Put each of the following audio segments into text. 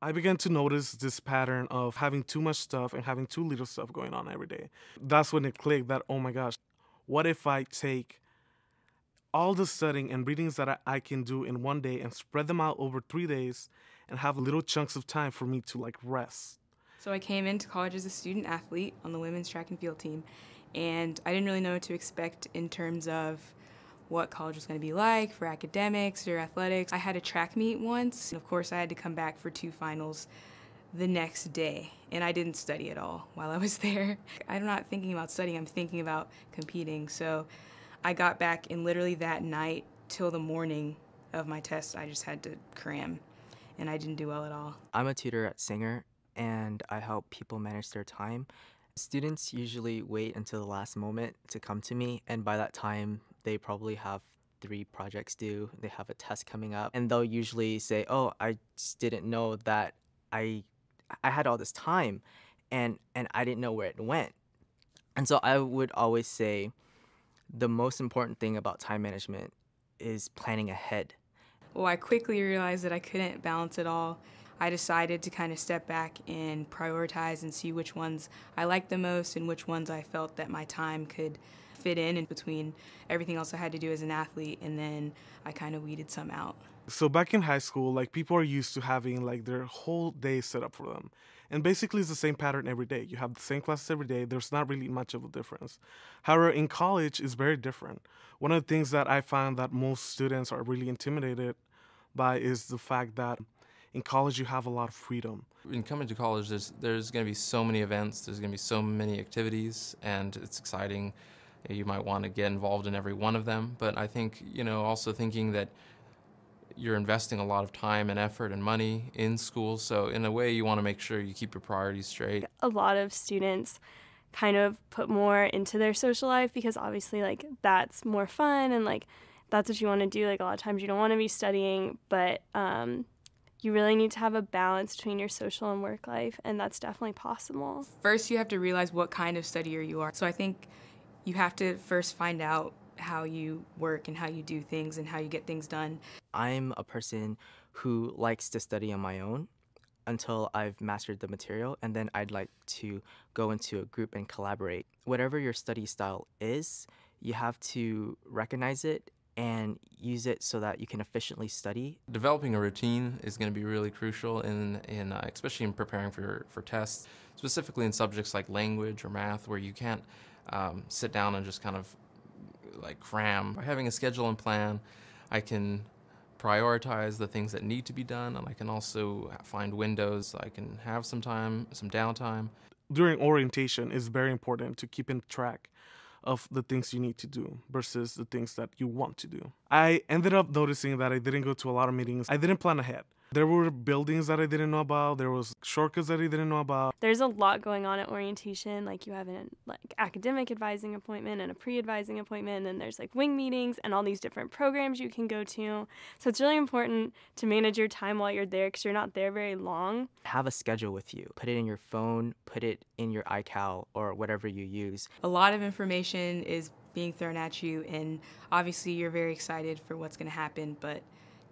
I began to notice this pattern of having too much stuff and having too little stuff going on every day. That's when it clicked that, oh my gosh, what if I take all the studying and readings that I can do in one day and spread them out over 3 days and have little chunks of time for me to like rest. So I came into college as a student athlete on the women's track and field team, and I didn't really know what to expect in terms of what college was going to be like for academics or athletics. I had a track meet once. Of course, I had to come back for 2 finals the next day, and I didn't study at all while I was there. I'm not thinking about studying, I'm thinking about competing. So I got back, and literally that night till the morning of my test, I just had to cram, and I didn't do well at all. I'm a tutor at Singer, and I help people manage their time. Students usually wait until the last moment to come to me, and by that time, they probably have 3 projects due, they have a test coming up, and they'll usually say, oh, I just didn't know that I had all this time, and I didn't know where it went. And so I would always say the most important thing about time management is planning ahead. Well, I quickly realized that I couldn't balance it all. I decided to kind of step back and prioritize and see which ones I liked the most and which ones I felt that my time could fit in between everything else I had to do as an athlete, and then I kind of weeded some out. So back in high school, like people are used to having like their whole day set up for them. And basically it's the same pattern every day. You have the same classes every day. There's not really much of a difference. However, in college it's very different. One of the things that I find that most students are really intimidated by is the fact that in college you have a lot of freedom. In coming to college, there's going to be so many events, there's going to be so many activities, and it's exciting. You might want to get involved in every one of them, but I think, also thinking that you're investing a lot of time and effort and money in school, so in a way you want to make sure you keep your priorities straight. A lot of students kind of put more into their social life because obviously that's more fun and that's what you want to do. A lot of times you don't want to be studying, but you really need to have a balance between your social and work life, and that's definitely possible. First, you have to realize what kind of studier you are. So I think you have to first find out how you work and how you do things and how you get things done. I'm a person who likes to study on my own until I've mastered the material, and then I'd like to go into a group and collaborate. Whatever your study style is, you have to recognize it and use it so that you can efficiently study. Developing a routine is going to be really crucial especially in preparing for tests, specifically in subjects like language or math, where you can't sit down and just kind of cram. By having a schedule and plan, I can prioritize the things that need to be done, and I can also find windows. I can have some time, some downtime. During orientation, it's very important to keep in track of the things you need to do versus the things that you want to do. I ended up noticing that I didn't go to a lot of meetings. I didn't plan ahead. There were buildings that I didn't know about. There was shortcuts that I didn't know about. There's a lot going on at orientation. You have an academic advising appointment and a pre-advising appointment, and then there's wing meetings and all these different programs you can go to. So it's really important to manage your time while you're there because you're not there very long. Have a schedule with you. Put it in your phone, put it in your iCal or whatever you use. A lot of information is being thrown at you, and obviously you're very excited for what's going to happen, but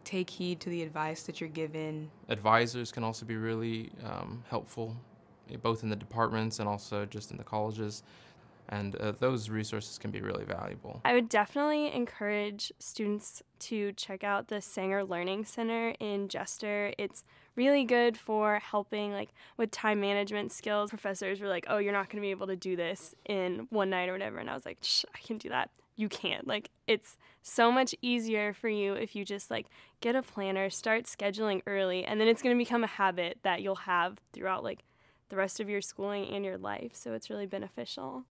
take heed to the advice that you're given. Advisors can also be really helpful, both in the departments and also just in the colleges, and those resources can be really valuable. I would definitely encourage students to check out the Sanger Learning Center in Jester. It's really good for helping with time management skills. Professors were like, oh, you're not going to be able to do this in one night or whatever, and I was like, shh, I can do that. You can't. It's so much easier for you if you just get a planner, start scheduling early, and then it's going to become a habit that you'll have throughout the rest of your schooling and your life. So it's really beneficial.